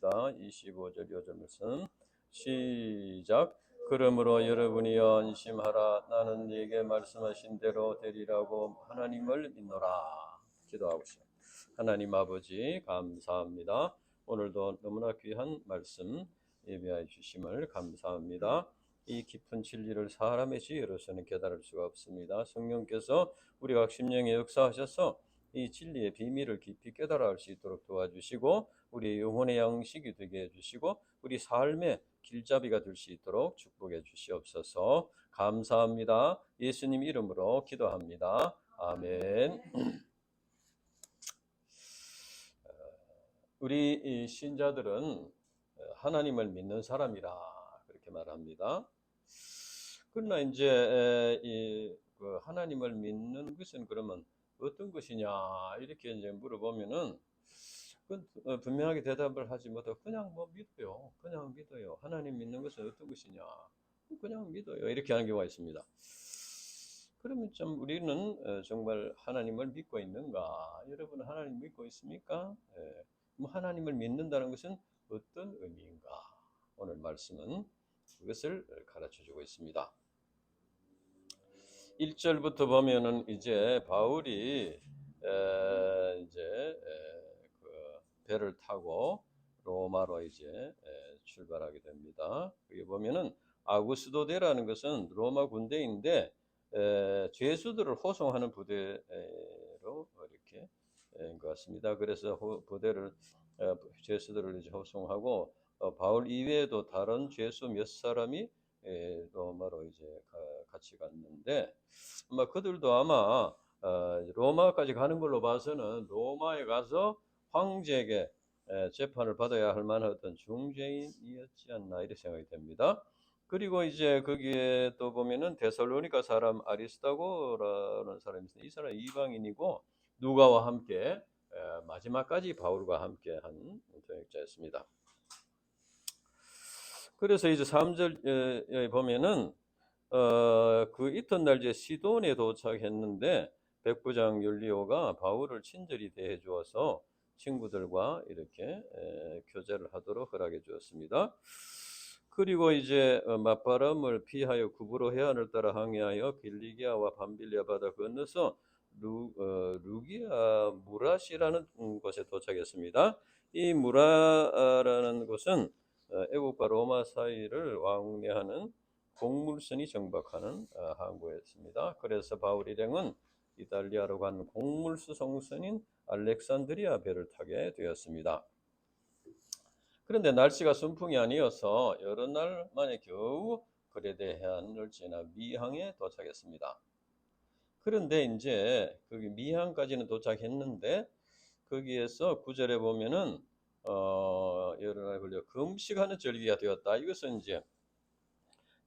읽겠습니다. 25절 2절 말씀 시작. 그러므로 여러분이 안심하라. 나는 네게 말씀하신 대로 되리라고 하나님을 믿노라. 기도하고요. 하나님 아버지 감사합니다. 오늘도 너무나 귀한 말씀 예배해 주심을 감사합니다. 이 깊은 진리를 사람의 지혜로서는 깨달을 수가 없습니다. 성령께서 우리 각 심령에 역사하셔서 이 진리의 비밀을 깊이 깨달아 알 수 있도록 도와주시고 우리 영혼의 양식이 되게 해주시고 우리 삶의 길잡이가 될 수 있도록 축복해 주시옵소서. 감사합니다. 예수님 이름으로 기도합니다. 아멘. 우리 신자들은 하나님을 믿는 사람이라 그렇게 말합니다. 그러나 이제 그 하나님을 믿는 것은 그러면 어떤 것이냐 이렇게 이제 물어보면은 분명하게 대답을 하지 못하고 그냥 믿어요. 그냥 믿어요. 하나님 믿는 것은 어떤 것이냐? 그냥 믿어요. 이렇게 하는 경우가 있습니다. 그러면 좀 우리는 정말 하나님을 믿고 있는가? 여러분 하나님 믿고 있습니까? 하나님을 믿는다는 것은 어떤 의미인가? 오늘 말씀은 그것을 가르쳐주고 있습니다. 1절부터 보면은 이제 바울이 그 배를 타고 로마로 이제 출발하게 됩니다. 여기 보면은 아구스도대라는 것은 로마 군대인데 죄수들을 호송하는 부대로 이렇게 것 같습니다. 그래서 부대를 죄수들을 이제 호송하고 바울 이외에도 다른 죄수 몇 사람이 로마로 이제 같이 갔는데 아마 그들도 아마 로마까지 가는 걸로 봐서는 로마에 가서 황제에게 재판을 받아야 할 만한 어떤 중재인이었지 않나 이렇게 생각이 됩니다. 그리고 이제 거기에 또 보면은 데살로니가 사람 아리스타고라는 사람이 있어요. 이 사람 이방인이고 누가와 함께 마지막까지 바울과 함께 한 동역자였습니다. 그래서 이제 3절 보면은 그 이튿날 이제 시돈에 도착했는데 백부장 율리오가 바울을 친절히 대해 주어서 친구들과 이렇게 교제를 하도록 허락해 주었습니다. 그리고 이제 맞바람을 피하여 구브로 해안을 따라 항해하여 길리기아와 밤빌리아 바다 건너서 루기아 무라시라는 곳에 도착했습니다. 이 무라라는 곳은 애국과 로마 사이를 왕래하는 곡물선이 정박하는 항구였습니다. 그래서 바울 일행은 이탈리아로 간 곡물 수송선인 알렉산드리아 배를 타게 되었습니다. 그런데 날씨가 순풍이 아니어서 여러 날 만에 겨우 그레데 해안을 지나 미항에 도착했습니다. 그런데 이제 거기 미항까지는 도착했는데 거기에서 9절에 보면은 여러 날 걸려 금식하는 절기가 되었다. 이것은 이제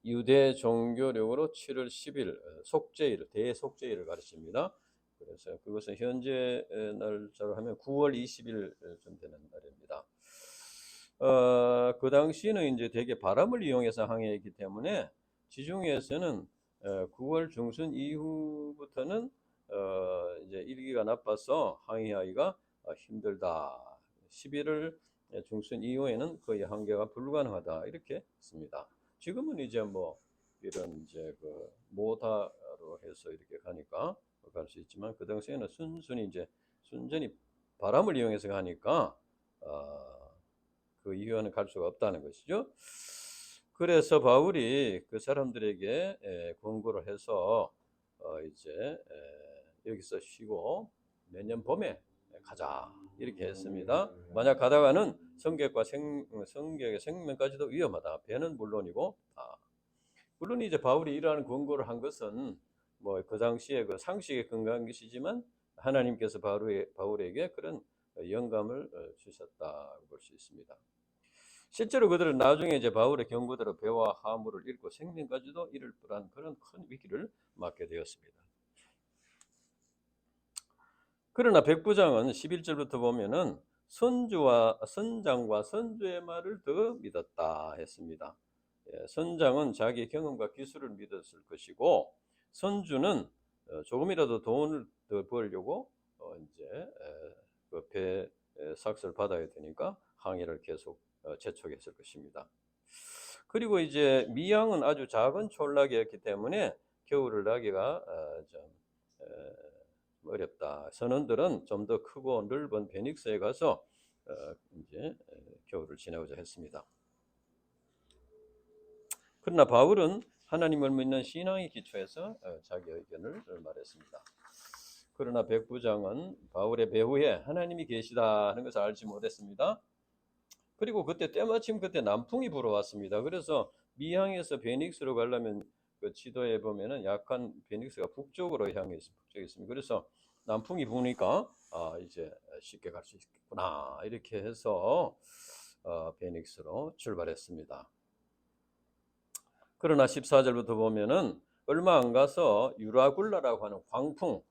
유대 종교력으로 7월 10일 속죄일, 대속죄일을 가르칩니다. 그래서 그것은 현재 날짜로 하면 9월 20일쯤 되는 날입니다. 그 당시에는 이제 되게 바람을 이용해서 항해했기 때문에 지중해에서는 9월 중순 이후부터는 이제 일기가 나빠서 항해하기가 힘들다. 11월 중순 이후에는 거의 항해가 불가능하다. 이렇게 했습니다. 지금은 이제 이런 이제 그 모타로 해서 이렇게 가니까 갈 수 있지만 그 당시에는 순전히 바람을 이용해서 가니까 그 이후에는 갈 수가 없다는 것이죠. 그래서 바울이 그 사람들에게 권고를 해서 이제 여기서 쉬고 내년 봄에 가자 이렇게 했습니다. 만약 가다가는 성격의 생명까지도 위험하다. 배는 물론이고 물론 이제 바울이 이러한 권고를 한 것은 그 당시에 그 상식에 근거한 것이지만 하나님께서 바울에게 그런 영감을 주셨다고 볼 수 있습니다. 실제로 그들은 나중에 이제 바울의 경고대로 배와 화물을 잃고 생명까지도 잃을 뻔한 그런 큰 위기를 맞게 되었습니다. 그러나 백부장은 11절부터 보면은 선장과 선주의 말을 더 믿었다 했습니다. 선장은 자기 경험과 기술을 믿었을 것이고 선주는 조금이라도 돈을 더 벌려고 이제 그 배 삭스를 받아야 되니까 항해를 계속 재촉했을 것입니다. 그리고 이제 미양은 아주 작은 촌락이었기 때문에 겨울을 나기가 좀 어렵다. 선원들은 좀 더 크고 넓은 베닉스에 가서 이제 겨울을 지내고자 했습니다. 그러나 바울은 하나님을 믿는 신앙의 기초에서 자기 의견을 말했습니다. 그러나 백부장은 바울의 배후에 하나님이 계시다 하는 것을 알지 못했습니다. 그리고 그때 때마침 그때 남풍이 불어왔습니다. 그래서 미항에서 베닉스로 가려면 그 지도에 보면은 약간 베닉스가 북쪽으로 향해 있습니다. 그래서 남풍이 부니까 이제 쉽게 갈 수 있겠구나 이렇게 해서 베닉스로 출발했습니다. 그러나 14절부터 보면은 얼마 안 가서 유라굴라라고 하는 광풍,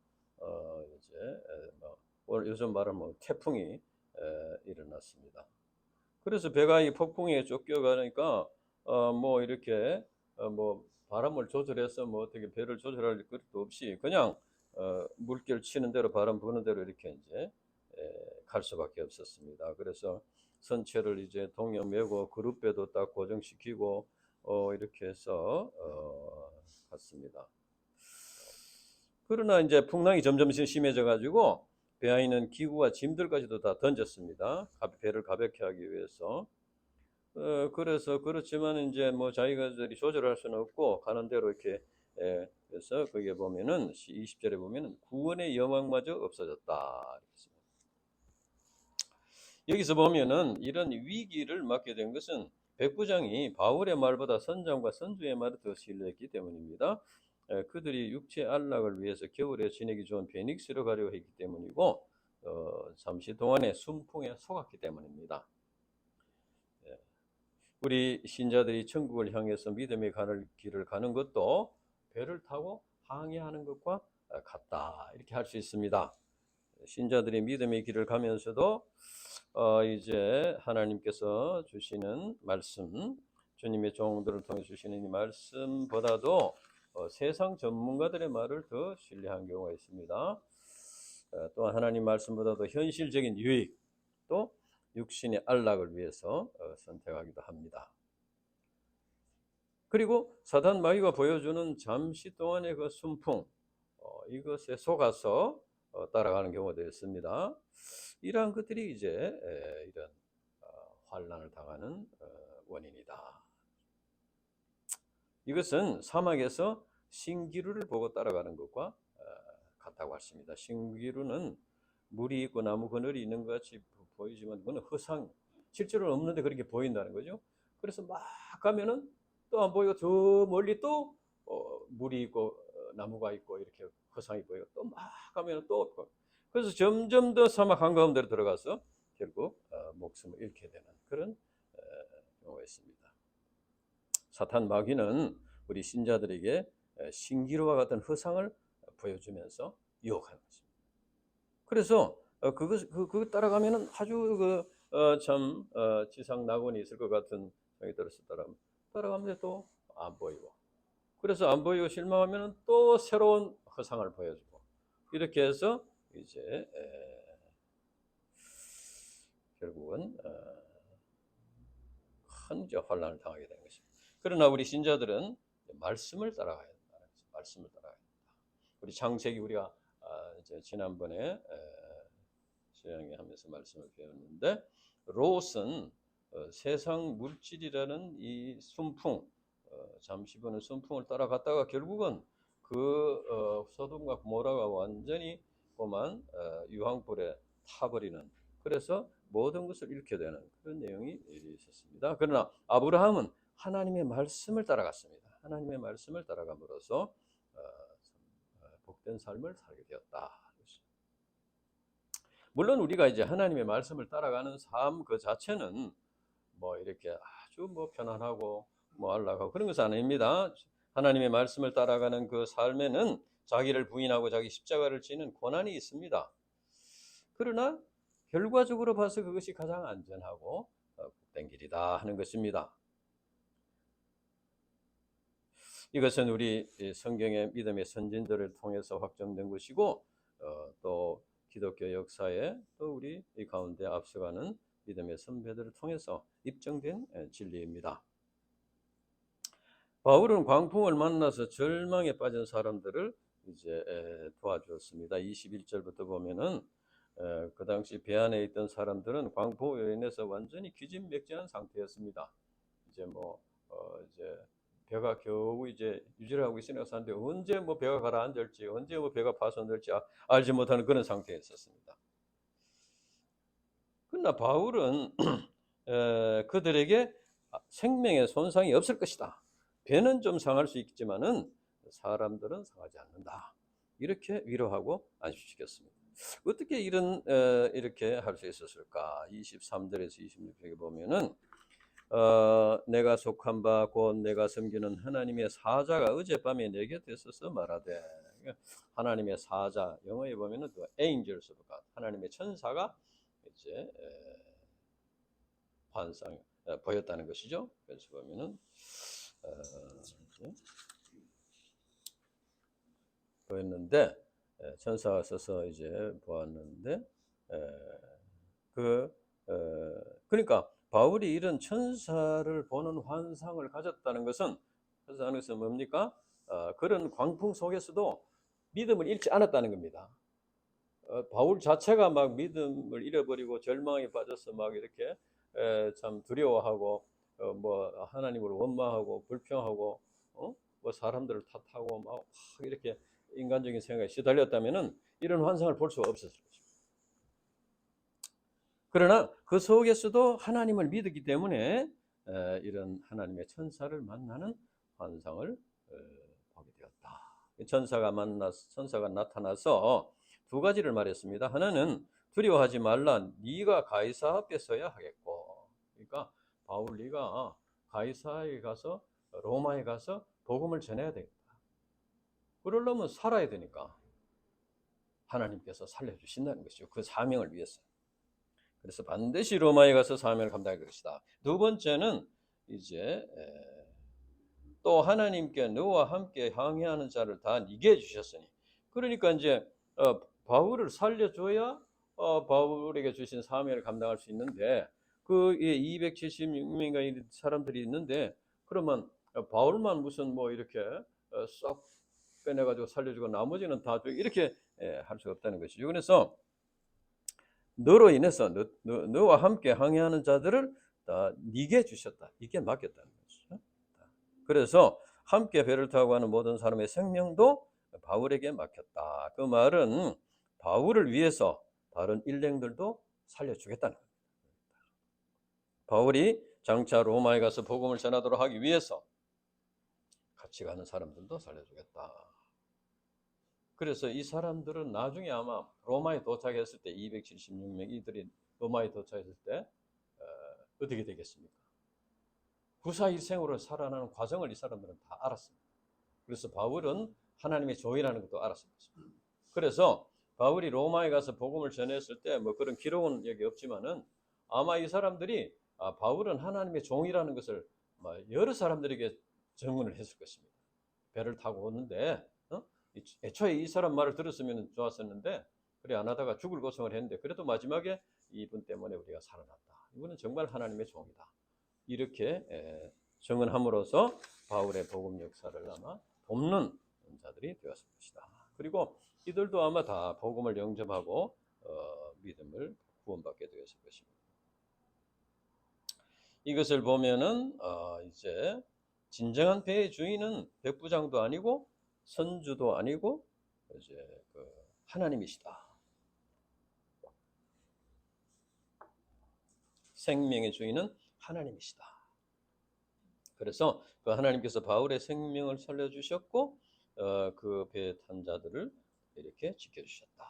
이제 요즘 말하면 태풍이 일어났습니다. 그래서 배가 이 폭풍에 쫓겨가니까 뭐 이렇게 뭐 바람을 조절해서 뭐 어떻게 배를 조절할 것도 없이 그냥 물결 치는 대로 바람 부는 대로 이렇게 이제 갈 수밖에 없었습니다. 그래서 선체를 이제 동여 매고 그룹배도 딱 고정시키고 이렇게 해서 갔습니다. 그러나 이제 풍랑이 점점 심해져 가지고 배 안에 있는 기구와 짐들까지도 다 던졌습니다. 배를 가볍게 하기 위해서. 그래서 그렇지만 이제 뭐 자기가들이 조절할 수는 없고 가는 대로 이렇게 그래서 거기에 보면은 20절에 보면은 구원의 영광마저 없어졌다. 여기서 보면은 이런 위기를 맞게 된 것은 백부장이 바울의 말보다 선장과 선주의 말을 더 신뢰했기 때문입니다. 그들이 육체 안락을 위해서 겨울에 지내기 좋은 베닉스로 가려고 했기 때문이고 잠시 동안의 순풍에 속았기 때문입니다. 우리 신자들이 천국을 향해서 믿음의 길을 가는 것도 배를 타고 항해하는 것과 같다 이렇게 할 수 있습니다. 신자들이 믿음의 길을 가면서도 이제 하나님께서 주시는 말씀, 주님의 종들을 통해 주시는 이 말씀보다도 세상 전문가들의 말을 더 신뢰한 경우가 있습니다. 또한 하나님 말씀보다도 현실적인 유익, 또 육신의 안락을 위해서 선택하기도 합니다. 그리고 사단 마귀가 보여주는 잠시 동안의 그 순풍, 이것에 속아서 따라가는 경우도 있습니다. 이러한 것들이 이제 이런 환난을 당하는 원인이다. 이것은 사막에서 신기루를 보고 따라가는 것과 같다고 하십니다. 신기루는 물이 있고 나무 그늘이 있는 것 같이 보이지만 그건 허상, 실제로는 없는데 그렇게 보인다는 거죠. 그래서 막 가면은 또 안 보이고 저 멀리 또 물이 있고 나무가 있고 이렇게 허상이 보이고 또 막 가면은 또 없고, 그래서 점점 더 사막 한가운데로 들어가서 결국 목숨을 잃게 되는 그런 경우가 있습니다. 사탄 마귀는 우리 신자들에게 신기루와 같은 허상을 보여주면서 유혹하는 것입니다. 그래서 그거 따라가면은 아주 참 지상 낙원이 있을 것 같은 생각이 들어서 따라가면 또 안 보이고, 그래서 안 보이고 실망하면은 또 새로운 허상을 보여주고, 이렇게 해서 이제 결국은 큰 이제 환난을 당하게 되는 것입니다. 그러나 우리 신자들은 말씀을 따라가야 된다. 말씀을 따라가야 된다. 우리 창세기 우리가 이제 지난번에 수양회하면서 말씀을 배웠는데, 롯은 세상 물질이라는 이 순풍, 잠시 부는 순풍을 따라갔다가 결국은 그 소돔과 고모라가 완전히 그만 유황불에 타버리는, 그래서 모든 것을 잃게 되는 그런 내용이 있었습니다. 그러나 아브라함은 하나님의 말씀을 따라갔습니다. 하나님의 말씀을 따라감으로써 복된 삶을 살게 되었다. 물론 우리가 이제 하나님의 말씀을 따라가는 삶 그 자체는 뭐 이렇게 아주 뭐 편안하고 뭐 안락하고 그런 것은 아닙니다. 하나님의 말씀을 따라가는 그 삶에는 자기를 부인하고 자기 십자가를 지는 고난이 있습니다. 그러나 결과적으로 봐서 그것이 가장 안전하고 복된 길이다 하는 것입니다. 이것은 우리 성경의 믿음의 선진들을 통해서 확정된 것이고 또 기독교 역사에 또 우리 이 가운데 앞서가는 믿음의 선배들을 통해서 입증된 진리입니다. 바울은 광풍을 만나서 절망에 빠진 사람들을 이제 도와주었습니다. 21절부터 보면은 그 당시 배 안에 있던 사람들은 광풍으로 인해서 완전히 기진맥진한 상태였습니다. 이제 이제 배가 겨우 이제 유지를 하고 있으니까 사는데 언제 배가 가라앉을지 언제 배가 파손될지 알지 못하는 그런 상태에 있었습니다. 그러나 바울은 그들에게 생명의 손상이 없을 것이다. 배는 좀 상할 수 있지만은 사람들은 상하지 않는다. 이렇게 위로하고 안심시켰습니다. 어떻게 이렇게 할 수 있었을까? 23절에서 26절에 보면은 내가 속한 바 곧 내가 섬기는 하나님의 사자가 어젯밤에 내 곁에 있어서 말하되, 하나님의 사자, 영어에 보면은 또 angels of God, 하나님의 천사가 이제 환상 보였다는 것이죠. 그래서 보면은 보였는데 천사가 서서 이제 보았는데 그러니까 바울이 이런 천사를 보는 환상을 가졌다는 것은 뭡니까? 그런 광풍 속에서도 믿음을 잃지 않았다는 겁니다. 바울 자체가 막 믿음을 잃어버리고 절망에 빠져서 막 이렇게 참 두려워하고 하나님을 원망하고 불평하고 사람들을 탓하고 막 이렇게 인간적인 생각에 시달렸다면은 이런 환상을 볼 수가 없었을 것입니다. 그러나 그 속에서도 하나님을 믿었기 때문에 이런 하나님의 천사를 만나는 환상을 보게 되었다. 천사가 나타나서 두 가지를 말했습니다. 하나는 두려워하지 말라. 네가 가이사 앞에 서야 하겠고. 그러니까 바울 네가 가이사에 가서 로마에 가서 복음을 전해야 되겠다. 그러려면 살아야 되니까 하나님께서 살려주신다는 것이죠. 그 사명을 위해서. 그래서 반드시 로마에 가서 사명을 감당할 것이다. 두 번째는 이제 또 하나님께 너와 함께 항해하는 자를 다 네게 주셨으니, 그러니까 이제 바울을 살려줘야 바울에게 주신 사명을 감당할 수 있는데 그 276명의 사람들이 있는데 그러면 바울만 무슨 이렇게 쏙 빼내가지고 살려주고 나머지는 다 이렇게 할 수가 없다는 것이죠. 그래서 너로 인해서 너와 함께 항해하는 자들을 다 네게 주셨다. 네게 맡겼다는 것이죠. 그래서 함께 배를 타고 가는 모든 사람의 생명도 바울에게 맡겼다. 그 말은 바울을 위해서 다른 일행들도 살려주겠다는 겁니다. 바울이 장차 로마에 가서 복음을 전하도록 하기 위해서 같이 가는 사람들도 살려주겠다. 그래서 이 사람들은 나중에 아마 로마에 도착했을 때 276명 이들이 로마에 도착했을 때 어떻게 되겠습니까? 구사일생으로 살아나는 과정을 이 사람들은 다 알았습니다. 그래서 바울은 하나님의 종이라는 것도 알았을 것입니다. 그래서 바울이 로마에 가서 복음을 전했을 때 그런 기록은 여기 없지만은 아마 이 사람들이 바울은 하나님의 종이라는 것을 여러 사람들에게 증언을 했을 것입니다. 배를 타고 오는데 애초에 이 사람 말을 들었으면 좋았었는데 그래 안 하다가 죽을 고생을 했는데 그래도 마지막에 이분 때문에 우리가 살아났다. 이분은 정말 하나님의 종이다. 이렇게 증언함으로써 바울의 복음 역사를 아마 돕는 자들이 되었을 것이다. 그리고 이들도 아마 다 복음을 영접하고 믿음을 구원받게 되었을 것입니다. 이것을 보면은 이제 진정한 배의 주인은 백부장도 아니고 선주도 아니고 이제 하나님이시다. 생명의 주인은 하나님이시다. 그래서 그 하나님께서 바울의 생명을 살려주셨고 그 배에 탄 자들을 이렇게 지켜주셨다.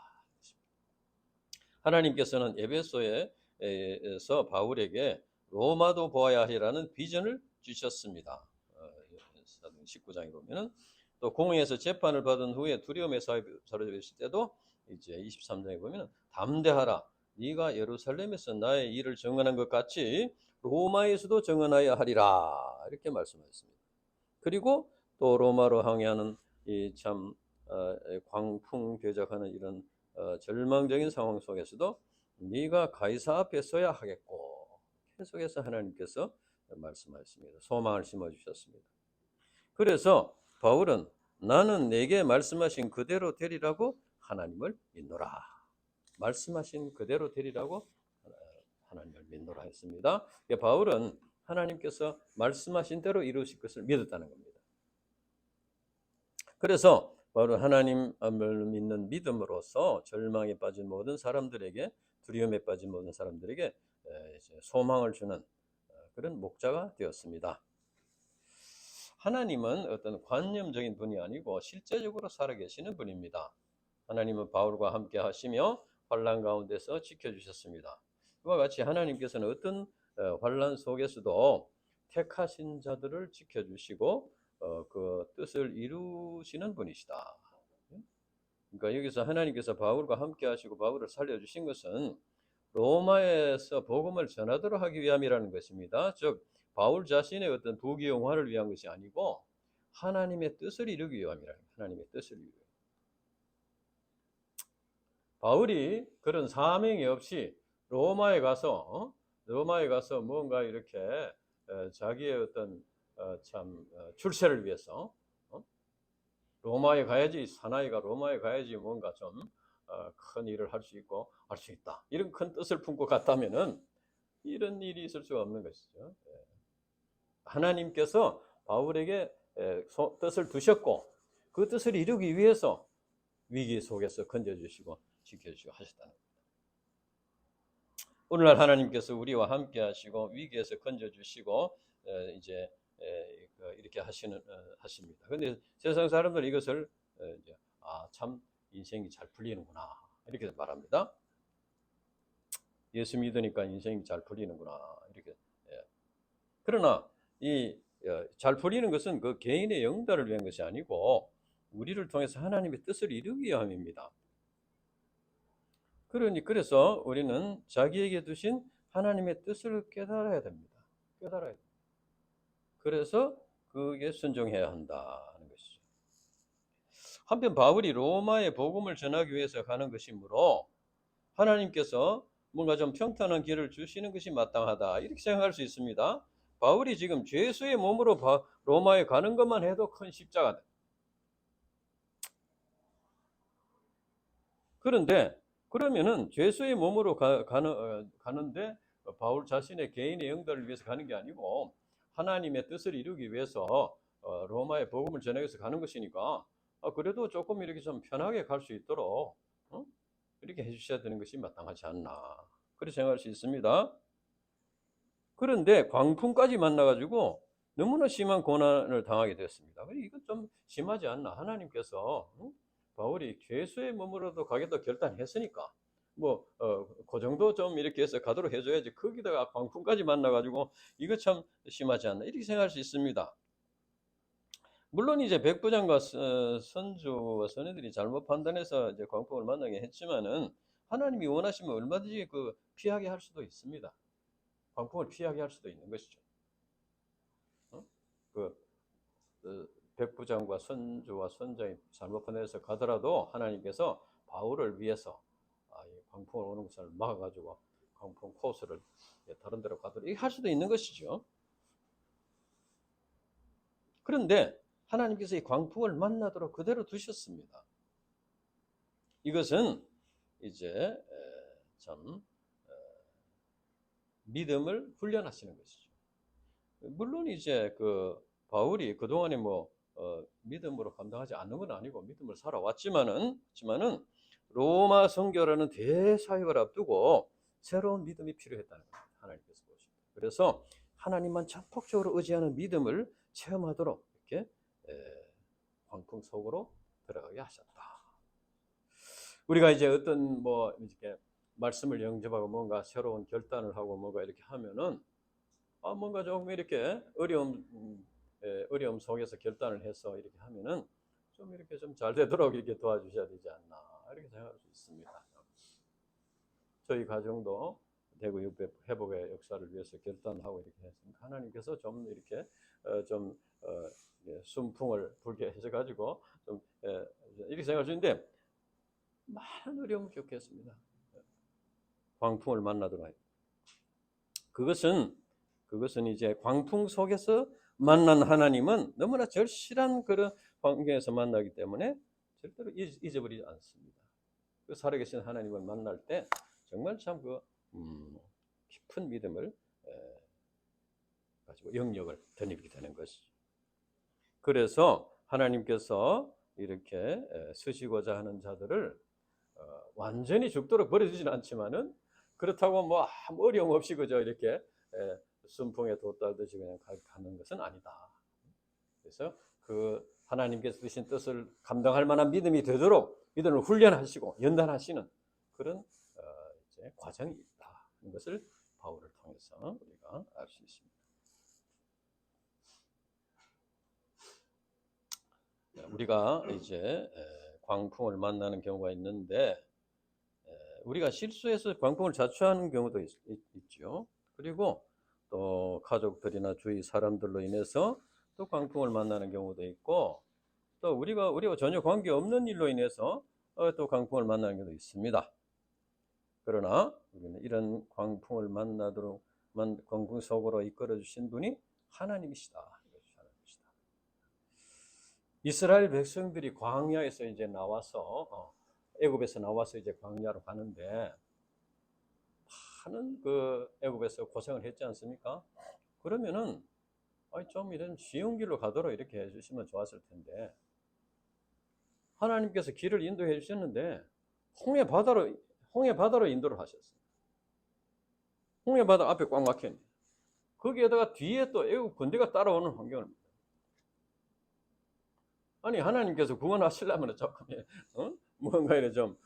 하나님께서는 에베소에서 바울에게 로마도 보아야 하리라는 비전을 주셨습니다. 19장에 보면은 또 공회에서 재판을 받은 후에 두려움에 사로잡혔을 때도 이제 23장에 보면은 담대하라. 네가 예루살렘에서 나의 일을 증언한 것 같이 로마에서도 증언하여 하리라. 이렇게 말씀하셨습니다. 그리고 또 로마로 항해하는 이 참 광풍 대적하는 이런 절망적인 상황 속에서도 네가 가이사 앞에 서야 하겠고 계속해서 하나님께서 말씀하셨습니다. 소망을 심어주셨습니다. 그래서 바울은 나는 내게 말씀하신 그대로 되리라고 하나님을 믿노라. 말씀하신 그대로 되리라고 하나님을 믿노라 했습니다. 바울은 하나님께서 말씀하신 대로 이루실 것을 믿었다는 겁니다. 그래서 바울은 하나님을 믿는 믿음으로써 절망에 빠진 모든 사람들에게, 두려움에 빠진 모든 사람들에게 소망을 주는 그런 목자가 되었습니다. 하나님은 어떤 관념적인 분이 아니고 실제적으로 살아계시는 분입니다. 하나님은 바울과 함께 하시며 환난 가운데서 지켜주셨습니다. 그와 같이 하나님께서는 어떤 환난 속에서도 택하신 자들을 지켜주시고 그 뜻을 이루시는 분이시다. 그러니까 여기서 하나님께서 바울과 함께 하시고 바울을 살려주신 것은 로마에서 복음을 전하도록 하기 위함이라는 것입니다. 즉 바울 자신의 어떤 부귀영화를 위한 것이 아니고 하나님의 뜻을 이루기 위함이라는 거예요. 하나님의 뜻을 이루기 위함. 바울이 그런 사명이 없이 로마에 가서 뭔가 이렇게 자기의 어떤 출세를 위해서 로마에 가야지, 사나이가 로마에 가야지 뭔가 좀 큰 일을 할 수 있고 할 수 있다, 이런 큰 뜻을 품고 갔다면은 이런 일이 있을 수가 없는 것이죠. 하나님께서 바울에게 뜻을 두셨고 그 뜻을 이루기 위해서 위기 속에서 건져주시고 지켜주시고 하셨다는 겁니다. 오늘날 하나님께서 우리와 함께 하시고 위기에서 건져주시고 이제 이렇게 하십니다. 그런데 세상 사람들은 이것을 이제 참 인생이 잘 풀리는구나 이렇게 말합니다. 예수 믿으니까 인생이 잘 풀리는구나 이렇게. 그러나 이 잘 풀리는 것은 그 개인의 영달을 위한 것이 아니고 우리를 통해서 하나님의 뜻을 이루기 위함입니다. 그래서 우리는 자기에게 두신 하나님의 뜻을 깨달아야 됩니다. 깨달아야 됩니다. 그래서 그게 순종해야 한다는 것이죠. 한편 바울이 로마에 복음을 전하기 위해서 가는 것이므로 하나님께서 뭔가 좀 평탄한 길을 주시는 것이 마땅하다 이렇게 생각할 수 있습니다. 바울이 지금 죄수의 몸으로 로마에 가는 것만 해도 큰 십자가다. 그런데 그러면은 죄수의 몸으로 가는데 바울 자신의 개인의 영달을 위해서 가는 게 아니고 하나님의 뜻을 이루기 위해서 로마에 복음을 전하기 위해서 가는 것이니까 그래도 조금 이렇게 좀 편하게 갈 수 있도록 이렇게 해주셔야 되는 것이 마땅하지 않나 그렇게 생각할 수 있습니다. 그런데 광풍까지 만나가지고 너무나 심한 고난을 당하게 됐습니다. 이건 좀 심하지 않나. 하나님께서 바울이 죄수의 몸으로도 가겠다고 결단했으니까 그 정도 좀 이렇게 해서 가도록 해줘야지 거기다가 광풍까지 만나가지고 이거 참 심하지 않나 이렇게 생각할 수 있습니다. 물론 이제 백부장과 선주와 선녀들이 잘못 판단해서 이제 광풍을 만나게 했지만은 하나님이 원하시면 얼마든지 피하게 할 수도 있습니다. 광풍을 피하게 할 수도 있는 것이죠. 백부장과 선주와 선장이 잘못 판단해서 가더라도 하나님께서 바울을 위해서 이 광풍을 오는 것을 막아가지고 광풍 코스를 다른 데로 가도록 이렇게 할 수도 있는 것이죠. 그런데 하나님께서 이 광풍을 만나도록 그대로 두셨습니다. 이것은 이제 참 믿음을 훈련하시는 것이죠. 물론 이제 바울이 그동안에 믿음으로 감당하지 않는 건 아니고 믿음을 살아왔지만은 로마 선교라는 대사역을 앞두고 새로운 믿음이 필요했다는 겁니다. 하나님께서 보십니다. 그래서 하나님만 전폭적으로 의지하는 믿음을 체험하도록 이렇게 광풍 속으로 들어가게 하셨다. 우리가 이제 어떤 이렇게 말씀을 영접하고 뭔가 새로운 결단을 하고 뭔가 이렇게 하면은 뭔가 조금 이렇게 어려움 속에서 결단을 해서 이렇게 하면은 좀 이렇게 좀 잘 되도록 이렇게 도와주셔야 되지 않나 이렇게 생각할 수 있습니다. 저희 가정도 대구 회복의 역사를 위해서 결단하고 이렇게 했으니까 하나님께서 좀 이렇게 순풍을 불게 해서 좀 이렇게 생각할 수 있는데 많은 어려움을 겪겠습니다. 광풍을 만나도록 그것은 이제 광풍 속에서 만난 하나님은 너무나 절실한 그런 환경에서 만나기 때문에 절대로 잊어버리지 않습니다. 그 살아계신 하나님을 만날 때 정말 참 깊은 믿음을 가지고 영역을 덧입게 되는 것이죠. 그래서 하나님께서 이렇게 쓰시고자 하는 자들을 완전히 죽도록 버려주지는 않지만은 그렇다고 뭐 아무 어려움 없이 그저 이렇게 순풍에 돛다듯이 그냥 가는 것은 아니다. 그래서 그 하나님께서 주신 뜻을 감당할 만한 믿음이 되도록 믿음을 훈련하시고 연단하시는 그런 이제 과정이 있다는 것을 바울을 통해서 우리가 알 수 있습니다. 우리가 이제 광풍을 만나는 경우가 있는데 우리가 실수해서 광풍을 자초하는 경우도 있죠. 그리고 또 가족들이나 주위 사람들로 인해서 또 광풍을 만나는 경우도 있고 또 우리가 전혀 관계없는 일로 인해서 또 광풍을 만나는 경우도 있습니다. 그러나 우리는 이런 광풍을 만나도록 광풍 속으로 이끌어 주신 분이 하나님이시다. 이스라엘 백성들이 광야에서 이제 나와서 애굽에서 나와서 이제 광야로 가는데 많은 그 애굽에서 고생을 했지 않습니까? 그러면은 좀 이런 쉬운 길로 가도록 이렇게 해주시면 좋았을 텐데 하나님께서 길을 인도해 주셨는데 홍해 바다로 인도를 하셨어요. 홍해 바다 앞에 꽉 막혔네. 거기에다가 뒤에 또 애굽 군대가 따라오는 환경을 아니 하나님께서 구원하시려면 조금 뭔가 이래 좀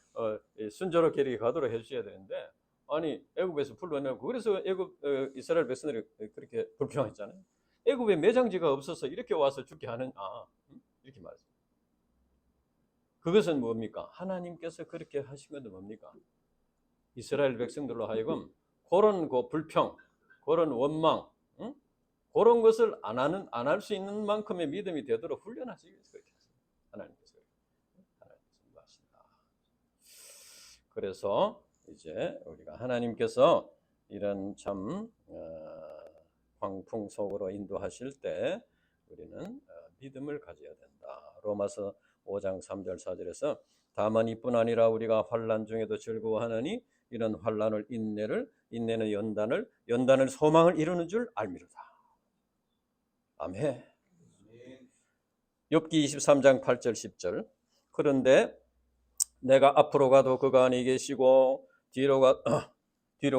순조롭게 이렇게 가도록 해주셔야 되는데 아니 애굽에서 불러내고 그래서 이스라엘 백성들이 그렇게 불평했잖아요. 애굽에 매장지가 없어서 이렇게 와서 죽게 하느냐 이렇게 말했어요. 그것은 뭡니까? 하나님께서 그렇게 하신 것은 뭡니까? 이스라엘 백성들로 하여금 그런 불평, 그런 원망, 그런 것을 안 할 수 있는 만큼의 믿음이 되도록 훈련하시기 위해서 그렇게 하십니다. 하나님께서 하신다. 그래서 이제 우리가 하나님께서 이런 참 광풍 속으로 인도하실 때 우리는 믿음을 가져야 된다. 로마서 5장 3절 4절에서 다만 이뿐 아니라 우리가 환난 중에도 즐거워하느니 이런 환난을 인내는 연단을 소망을 이루는 줄 알미로다. 아멘. 욥기 23장 8절 10절 그런데 내가 앞으로 가도 그가 안에 계시고 뒤로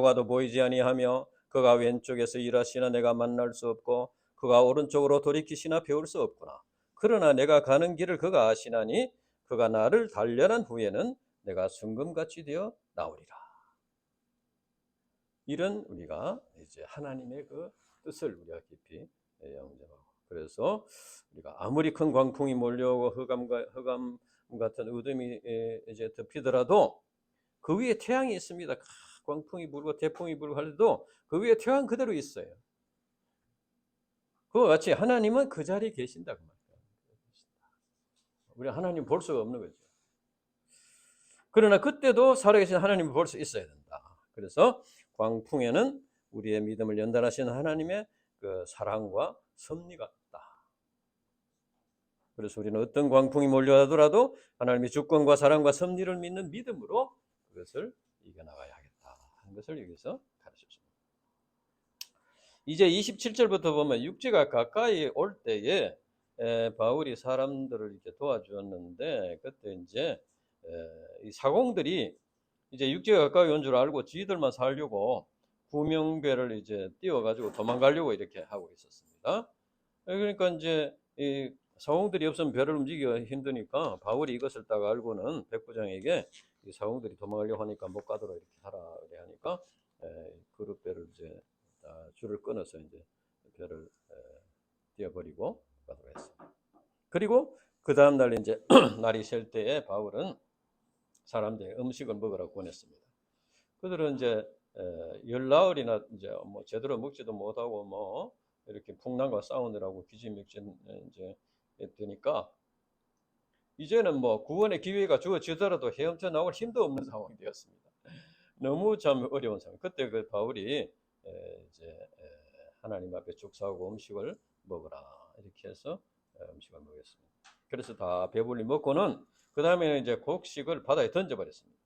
가도 보이지 아니하며 그가 왼쪽에서 일하시나 내가 만날 수 없고 그가 오른쪽으로 돌이키시나 배울 수 없구나. 그러나 내가 가는 길을 그가 아시나니 그가 나를 단련한 후에는 내가 순금같이 되어 나오리라. 이런 우리가 이제 하나님의 그 뜻을 우리가 깊이 영접하고 그래서 우리가 아무리 큰 광풍이 몰려오고 흑암 같은 어둠이 이제 덮이더라도 그 위에 태양이 있습니다. 광풍이 불고 태풍이 불고 할때도 그 위에 태양 그대로 있어요. 그와 같이 하나님은 그 자리에 계신다 그 말이에요. 우리 하나님 볼 수가 없는 거죠. 그러나 그때도 살아계신 하나님을 볼 수 있어야 된다. 그래서 광풍에는 우리의 믿음을 연단하시는 하나님의 그 사랑과 섭리가 있다. 그래서 우리는 어떤 광풍이 몰려오더라도 하나님의 주권과 사랑과 섭리를 믿는 믿음으로 그것을 이겨나가야 하겠다 하는 것을 여기서 가르쳤습니다. 이제 27절부터 보면 육지가 가까이 올 때에 바울이 사람들을 이렇게 도와주었는데 그때 이제 이 사공들이 이제 육지가 가까이 온 줄 알고 지들만 살려고 구명배를 이제 띄워가지고 도망가려고 이렇게 하고 있었습니다. 그러니까 이제 이 사공들이 없으면 배를 움직이기가 힘드니까 바울이 이것을 딱 알고는 백부장에게 이 사공들이 도망가려고 하니까 못 가도록 이렇게 하라 그래 하니까 그룹배를 이제 줄을 끊어서 이제 배를 띄워버리고 가도록 했습니다. 그리고 그 다음 날 이제 날이 셀 때에 바울은 사람들에게 음식을 먹으라고 권했습니다. 그들은 이제 열나흘이나 이제 뭐 제대로 먹지도 못하고 뭐 이렇게 풍랑과 싸우느라고 기지맥진 이제 되니까 이제는 뭐 구원의 기회가 주어지더라도 헤엄쳐 나올 힘도 없는 상황이 되었습니다. 너무 참 어려운 상황. 그때 그 바울이 이제 하나님 앞에 축사하고 음식을 먹어라 이렇게 해서 음식을 먹였습니다. 그래서 다 배불리 먹고는 그 다음에 이제 곡식을 바다에 던져버렸습니다.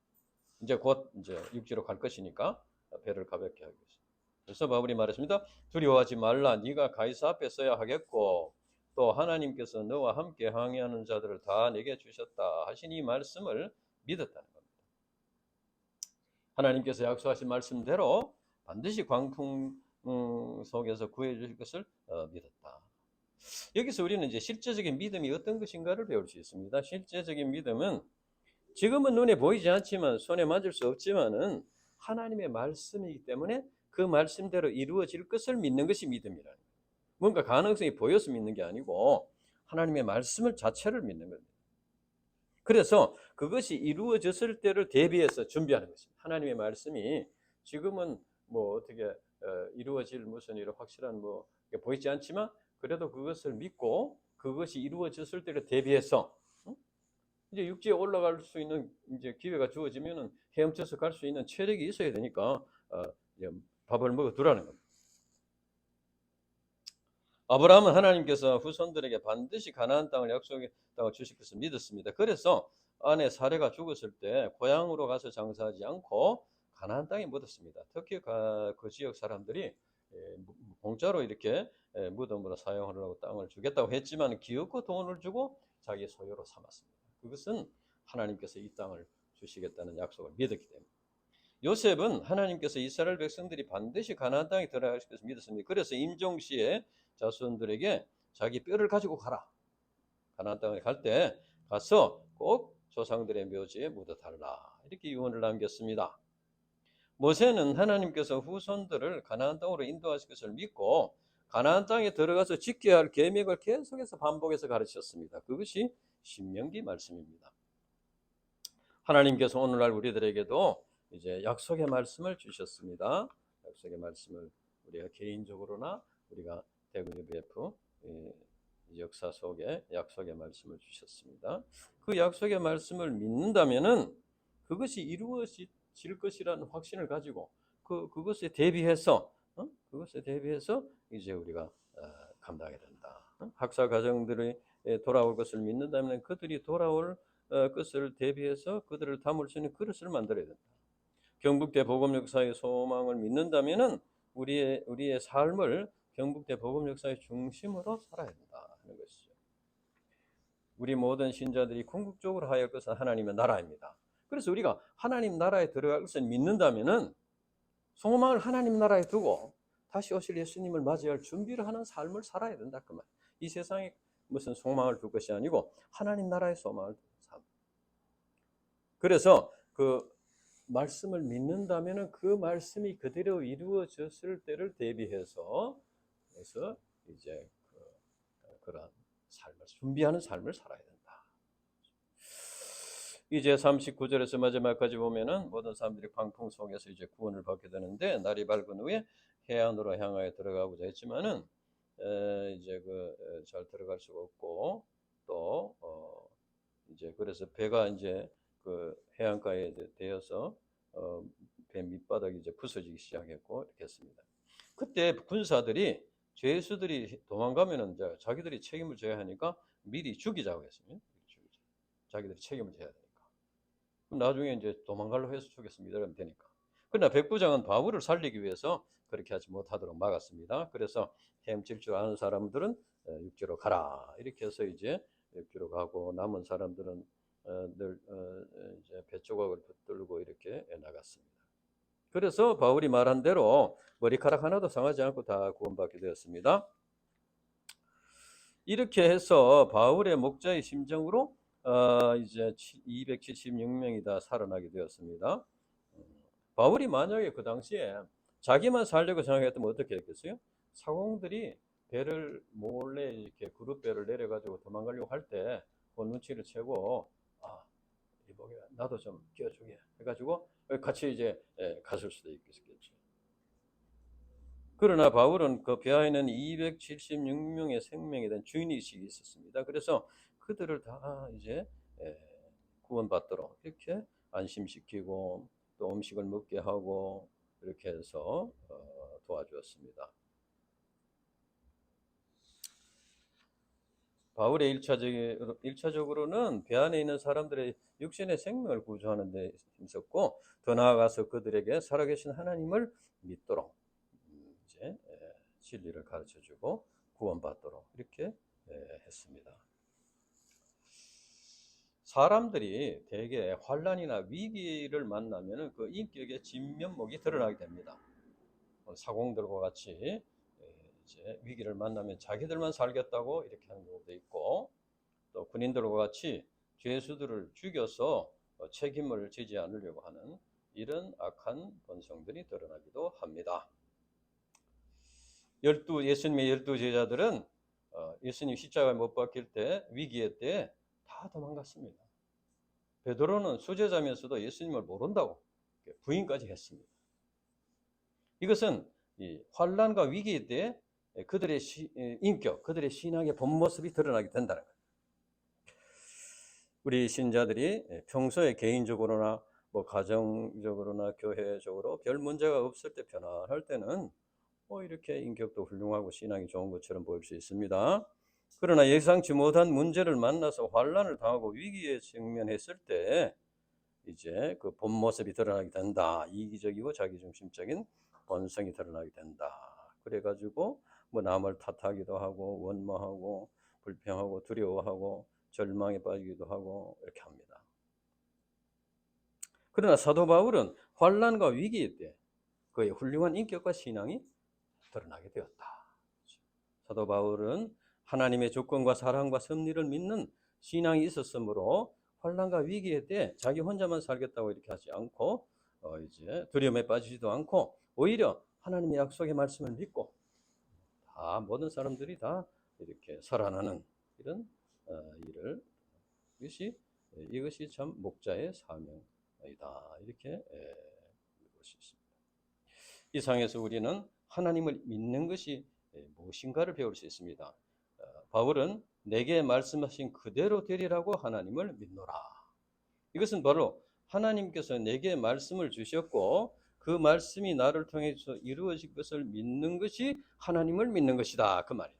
이제 곧 이제 육지로 갈 것이니까 배를 가볍게 하기 위해서. 그래서 바울이 말했습니다. 두려워하지 말라. 네가 가이사 앞에 서야 하겠고 또 하나님께서 너와 함께 항해하는 자들을 다 내게 주셨다 하신 이 말씀을 믿었다는 겁니다. 하나님께서 약속하신 말씀대로 반드시 광풍 속에서 구해 주실 것을 믿었다. 여기서 우리는 이제 실제적인 믿음이 어떤 것인가를 배울 수 있습니다. 실제적인 믿음은 지금은 눈에 보이지 않지만 손에 만질 수 없지만은 하나님의 말씀이기 때문에 그 말씀대로 이루어질 것을 믿는 것이 믿음이라는 거예요. 뭔가 가능성이 보여서 믿는 게 아니고 하나님의 말씀을 자체를 믿는 겁니다. 그래서 그것이 이루어졌을 때를 대비해서 준비하는 것입니다. 하나님의 말씀이 지금은 뭐 어떻게 이루어질 무슨 이런 확실한 뭐 보이지 않지만 그래도 그것을 믿고 그것이 이루어졌을 때를 대비해서 이제 육지에 올라갈 수 있는 이제 기회가 주어지면은 헤엄쳐서 갈 수 있는 체력이 있어야 되니까 밥을 먹어 두라는 겁니다. 아브라함은 하나님께서 후손들에게 반드시 가나안 땅을 약속의 땅을 주실 것을 믿었습니다. 그래서 아내 사레가 죽었을 때 고향으로 가서 장사하지 않고 가나안 땅에 묻었습니다. 특히 그 지역 사람들이 공짜로 이렇게 무덤으로 사용하려고 땅을 주겠다고 했지만 기어코 돈을 주고 자기 소유로 삼았습니다. 그것은 하나님께서 이 땅을 주시겠다는 약속을 믿었기 때문에. 요셉은 하나님께서 이스라엘 백성들이 반드시 가나안 땅에 들어갈 것을 믿었습니다. 그래서 임종시에 자손들에게 자기 뼈를 가지고 가라. 가나안 땅에 갈 때 가서 꼭 조상들의 묘지에 묻어달라. 이렇게 유언을 남겼습니다. 모세는 하나님께서 후손들을 가나안 땅으로 인도하실 것을 믿고 가나안 땅에 들어가서 지켜야 할 계명을 계속해서 반복해서 가르쳤습니다. 그것이 신명기 말씀입니다. 하나님께서 오늘날 우리들에게도 이제 약속의 말씀을 주셨습니다. 약속의 말씀을 우리가 개인적으로나 우리가 대구 UBF 역사 속에 약속의 말씀을 주셨습니다. 그 약속의 말씀을 믿는다면은 그것이 이루어질 것이라는 확신을 가지고 그것에 대비해서 이제 우리가 감당하게 된다. 학사 가정들이 돌아올 것을 믿는다면 그들이 돌아올 것을 대비해서 그들을 담을 수 있는 그릇을 만들어야 된다. 경북대 복음 역사의 소망을 믿는다면은 우리의 삶을 경북대 복음 역사의 중심으로 살아야 된다 하는 것이죠. 우리 모든 신자들이 궁극적으로 하여할 것은 하나님의 나라입니다. 그래서 우리가 하나님 나라에 들어갈 것을 믿는다면은 소망을 하나님 나라에 두고 다시 오실 예수님을 맞이할 준비를 하는 삶을 살아야 된다 그 말. 이 세상에 무슨 소망을 둘 것이 아니고 하나님 나라의 소망을 두는 삶. 그래서 그 말씀을 믿는다면은 그 말씀이 그대로 이루어졌을 때를 대비해서 그래서 이제 그런 삶을 준비하는 삶을 살아야 된다. 이제 39절에서 마지막까지 보면은 모든 사람들이 광풍 속에서 이제 구원을 받게 되는데 날이 밝은 후에 해안으로 향하여 들어가고자 했지만은 이제 잘 들어갈 수가 없고 또 이제 그래서 배가 이제 그 해안가에 되어서 배 밑바닥이 이제 부서지기 시작했고 이렇게 했습니다. 그때 군사들이 죄수들이 도망가면은 이제 자기들이 책임을 져야 하니까 미리 죽이자고 했습니다. 자기들이 책임을 져야 되니까. 그럼 나중에 이제 도망가려고 해서 죽였습니다. 이러면 되니까. 그러나 백부장은 바울을 살리기 위해서 그렇게 하지 못하도록 막았습니다. 그래서 헤엄칠 줄 아는 사람들은 육지로 가라. 이렇게 해서 이제 육지로 가고 남은 사람들은 늘 이제 배 조각을 붙들고 이렇게 나갔습니다. 그래서 바울이 말한 대로 머리카락 하나도 상하지 않고 다 구원받게 되었습니다. 이렇게 해서 바울의 목자의 심정으로 이제 276명이 다 살아나게 되었습니다. 바울이 만약에 그 당시에 자기만 살려고 생각했다면 어떻게 했겠어요? 사공들이 배를 몰래 이렇게 그룹 배를 내려가지고 도망가려고 할 때 그 눈치를 채고 이보게 나도 좀 끼워주게 해가지고 같이 이제 갔을 수도 있겠죠. 그러나 바울은 그 배아에는 276명의 생명에 대한 주인의식이 있었습니다. 그래서 그들을 다 이제 구원받도록 이렇게 안심시키고 또 음식을 먹게 하고 이렇게 해서 도와주었습니다. 바울의 1차적으로는 배 안에 있는 사람들의 육신의 생명을 구조하는 데 있었고, 더 나아가서 그들에게 살아계신 하나님을 믿도록 이제 진리를 가르쳐주고 구원받도록 이렇게 했습니다. 사람들이 대개 환난이나 위기를 만나면 그 인격의 진면목이 드러나게 됩니다. 사공들과 같이 이제 위기를 만나면 자기들만 살겠다고 이렇게 하는 경우도 있고, 또 군인들과 같이 죄수들을 죽여서 책임을 지지 않으려고 하는 이런 악한 본성들이 드러나기도 합니다. 예수님의 12제자들은 예수님 십자가에 못 박힐 때, 위기의 때 다 도망갔습니다. 베드로는 수제자면서도 예수님을 모른다고 부인까지 했습니다. 이것은 이 환난과 위기 때 그들의 인격, 그들의 신앙의 본 모습이 드러나게 된다는 거예요. 우리 신자들이 평소에 개인적으로나 뭐 가정적으로나 교회적으로 별 문제가 없을 때, 편안할 때는 이렇게 인격도 훌륭하고 신앙이 좋은 것처럼 보일 수 있습니다. 그러나 예상치 못한 문제를 만나서 환난을 당하고 위기에 직면했을 때 이제 그 본 모습이 드러나게 된다. 이기적이고 자기중심적인 본성이 드러나게 된다. 그래가지고 뭐 남을 탓하기도 하고 원망하고 불평하고 두려워하고 절망에 빠지기도 하고 이렇게 합니다. 그러나 사도 바울은 환난과 위기 때 그의 훌륭한 인격과 신앙이 드러나게 되었다. 사도 바울은 하나님의 주권과 사랑과 섭리를 믿는 신앙이 있었으므로 환난과 위기에 때 자기 혼자만 살겠다고 이렇게 하지 않고 이제 두려움에 빠지지도 않고, 오히려 하나님의 약속의 말씀을 믿고 모든 사람들이 다 이렇게 살아나는 이런 일을, 이것이 참 목자의 사명이다, 이렇게 볼 수 있습니다. 이 상에서 우리는 하나님을 믿는 것이 무엇인가를 배울 수 있습니다. 바울은 내게 말씀하신 그대로 되리라고 하나님을 믿노라. 이것은 바로 하나님께서 내게 말씀을 주셨고 그 말씀이 나를 통해서 이루어질 것을 믿는 것이 하나님을 믿는 것이다, 그 말이에요.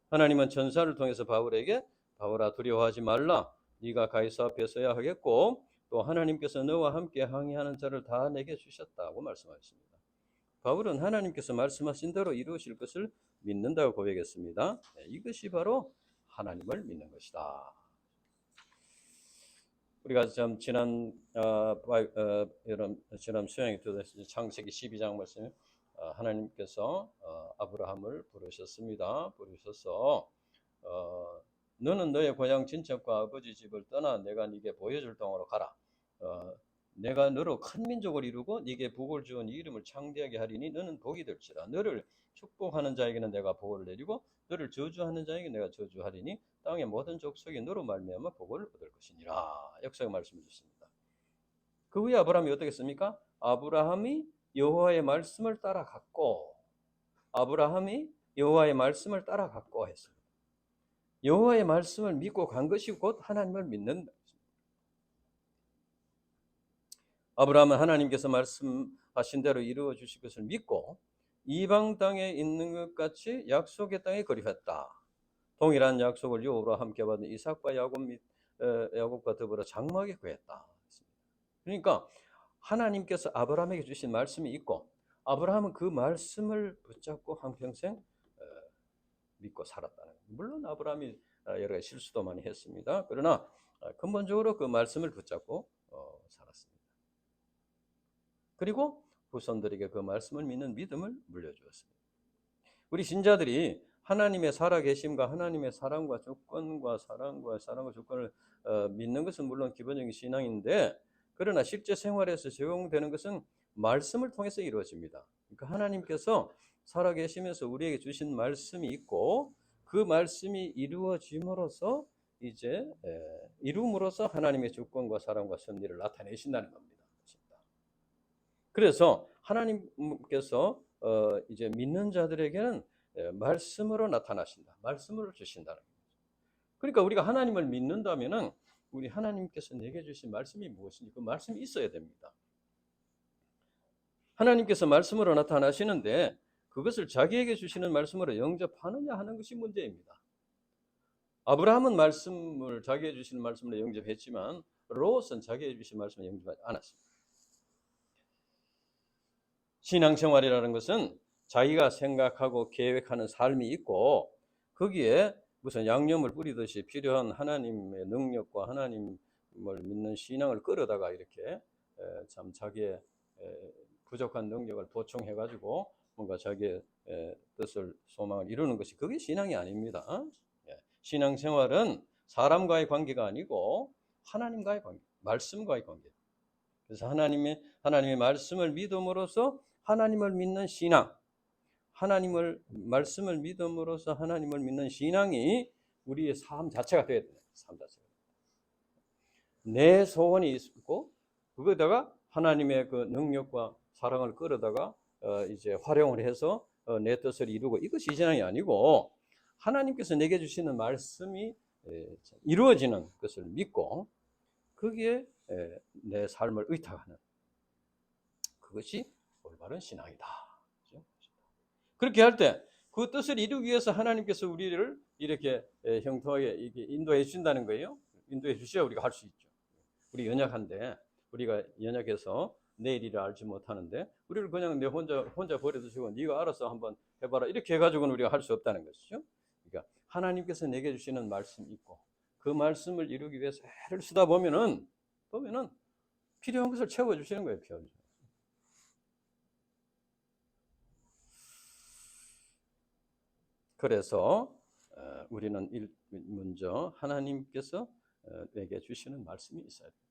하나님은 천사를 통해서 바울에게 바울아 두려워하지 말라, 네가 가이사 앞에 서야 하겠고 또 하나님께서 너와 함께 항해하는 자를 다 내게 주셨다고 말씀하셨습니다. 바울은 하나님께서 말씀하신 대로 이루어질 것을 믿는다고 고백했습니다. 이것이 바로 하나님을 믿는 것이다. 우리가 좀 지난 수양에 들었을 창세기 12장 말씀, 하나님께서 아브라함을 부르셨습니다. 부르셔서 너는 너의 고향 친척과 아버지 집을 떠나 내가 네게 보여줄 땅으로 가라. 내가 너로 큰 민족을 이루고 네게 복을 주은 이 이름을 창대하게 하리니 너는 복이 될지라. 너를 축복하는 자에게는 내가 복을 내리고 너를 저주하는 자에게 내가 저주하리니 땅의 모든 족속이 너로 말미암아 복을 얻을 것이니라. 역사가 말씀해 주십니다. 그 후에 아브라함이 어떻게 했습니까? 아브라함이 여호와의 말씀을 따라갔고 했습니다. 여호와의 말씀을 믿고 간 것이 곧 하나님을 믿는. 아브라함은 하나님께서 말씀하신 대로 이루어 주실 것을 믿고 이방 땅에 있는 것 같이 약속의 땅에 거류했다. 동일한 약속을 유업으로 함께 받은 이삭과 야곱과 더불어 장막에 거했다. 그러니까 하나님께서 아브라함에게 주신 말씀이 있고 아브라함은 그 말씀을 붙잡고 한평생 믿고 살았다는 거예요. 물론 아브라함이 여러 가지 실수도 많이 했습니다. 그러나 근본적으로 그 말씀을 붙잡고 살았습니다. 그리고 후손들에게 그 말씀을 믿는 믿음을 물려주었습니다. 우리 신자들이 하나님의 살아계심과 하나님의 사랑과 조건과 조건을 믿는 것은 물론 기본적인 신앙인데, 그러나 실제 생활에서 적용되는 것은 말씀을 통해서 이루어집니다. 그러니까 하나님께서 살아계시면서 우리에게 주신 말씀이 있고 그 말씀이 이루어짐으로써 이룸으로써 하나님의 주권과 사랑과 섭리를 나타내신다는 겁니다. 그래서 하나님께서 이제 믿는 자들에게는 말씀으로 나타나신다, 말씀을 주신다는 거죠. 그러니까 우리가 하나님을 믿는다면은 우리 하나님께서 내게 주신 말씀이 무엇인지 그 말씀이 있어야 됩니다. 하나님께서 말씀으로 나타나시는데 그것을 자기에게 주시는 말씀으로 영접하느냐 하는 것이 문제입니다. 아브라함은 말씀을 자기에게 주시는 말씀으로 영접했지만 롯은 자기에게 주신 말씀을 영접하지 않았습니다. 신앙생활이라는 것은 자기가 생각하고 계획하는 삶이 있고 거기에 무슨 양념을 뿌리듯이 필요한 하나님의 능력과 하나님을 믿는 신앙을 끌어다가 이렇게 참 자기의 부족한 능력을 보충해 가지고 뭔가 자기의 뜻을 소망을 이루는 것이 그게 신앙이 아닙니다. 신앙생활은 사람과의 관계가 아니고 하나님과의 관계, 말씀과의 관계. 그래서 하나님의 말씀을 믿음으로써 하나님을 믿는 신앙, 말씀을 믿음으로써 하나님을 믿는 신앙이 우리의 삶 자체가 되어야 돼요. 삶 자체가. 내 소원이 있고 그거다가 하나님의 그 능력과 사랑을 끌어다가 이제 활용을 해서 내 뜻을 이루고 이것이 신앙이 아니고 하나님께서 내게 주시는 말씀이 이루어지는 것을 믿고 거기에 내 삶을 의탁하는 그것이 올바른 신앙이다. 그렇게 할 때 그 뜻을 이루기 위해서 하나님께서 우리를 이렇게 형통하게 인도해 주신다는 거예요. 인도해 주셔야 우리가 할 수 있죠. 우리 연약한데 우리가 연약해서 내일 일을 알지 못하는데 우리를 그냥 내 혼자 버려두시고 네가 알아서 한번 해봐라 이렇게 해가지고는 우리가 할 수 없다는 것이죠. 그러니까 하나님께서 내게 주시는 말씀이 있고 그 말씀을 이루기 위해서 애를 쓰다 보면은 필요한 것을 채워주시는 거예요. 필요한. 그래서 우리는 먼저 하나님께서 내게 주시는 말씀이 있어야 됩니다.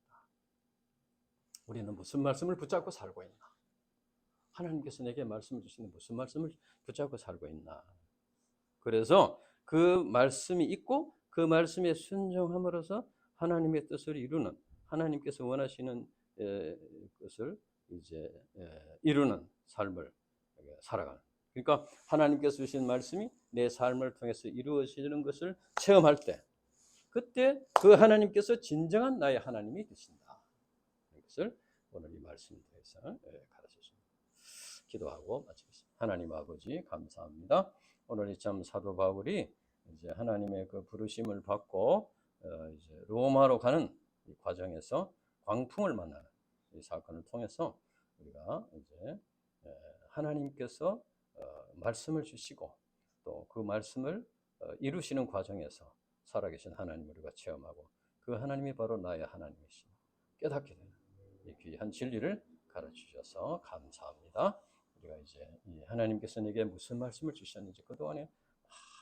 우리는 무슨 말씀을 붙잡고 살고 있나? 하나님께서 내게 말씀을 주시는 무슨 말씀을 붙잡고 살고 있나? 그래서 그 말씀이 있고 그 말씀에 순종함으로써 하나님의 뜻을 이루는 하나님께서 원하시는 것을 이제 이루는 삶을 살아가는. 그러니까 하나님께서 주신 말씀이 내 삶을 통해서 이루어지는 것을 체험할 때 그때 그 하나님께서 진정한 나의 하나님이 되신다. 이것을 오늘 이 말씀을 통해서 가르쳐줍니다. 기도하고 마치겠습니다. 하나님 아버지 감사합니다. 오늘 이 참 사도 바울이 이제 하나님의 그 부르심을 받고 이제 로마로 가는 이 과정에서 광풍을 만나는 이 사건을 통해서 우리가 이제 하나님께서 말씀을 주시고 또 그 말씀을 이루시는 과정에서 살아계신 하나님을 우리가 체험하고 그 하나님이 바로 나의 하나님이시니 깨닫게 되는 이 귀한 진리를 가르치셔서 감사합니다. 우리가 이제 이 하나님께서 내게 무슨 말씀을 주셨는지 그동안에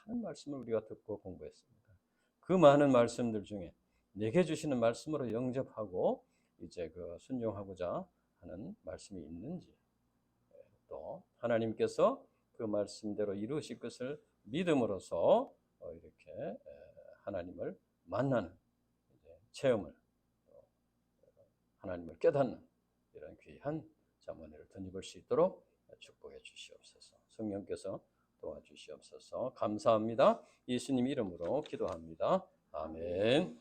많은 말씀을 우리가 듣고 공부했습니다. 그 많은 말씀들 중에 내게 주시는 말씀으로 영접하고 이제 그 순종하고자 하는 말씀이 있는지 또 하나님께서 그 말씀대로 이루실 것을 믿음으로써 이렇게 하나님을 만나는 체험을 하나님을 깨닫는 이런 귀한 자문을 덧입을 수 있도록 축복해 주시옵소서. 성령께서 도와주시옵소서. 감사합니다. 예수님 이름으로 기도합니다. 아멘.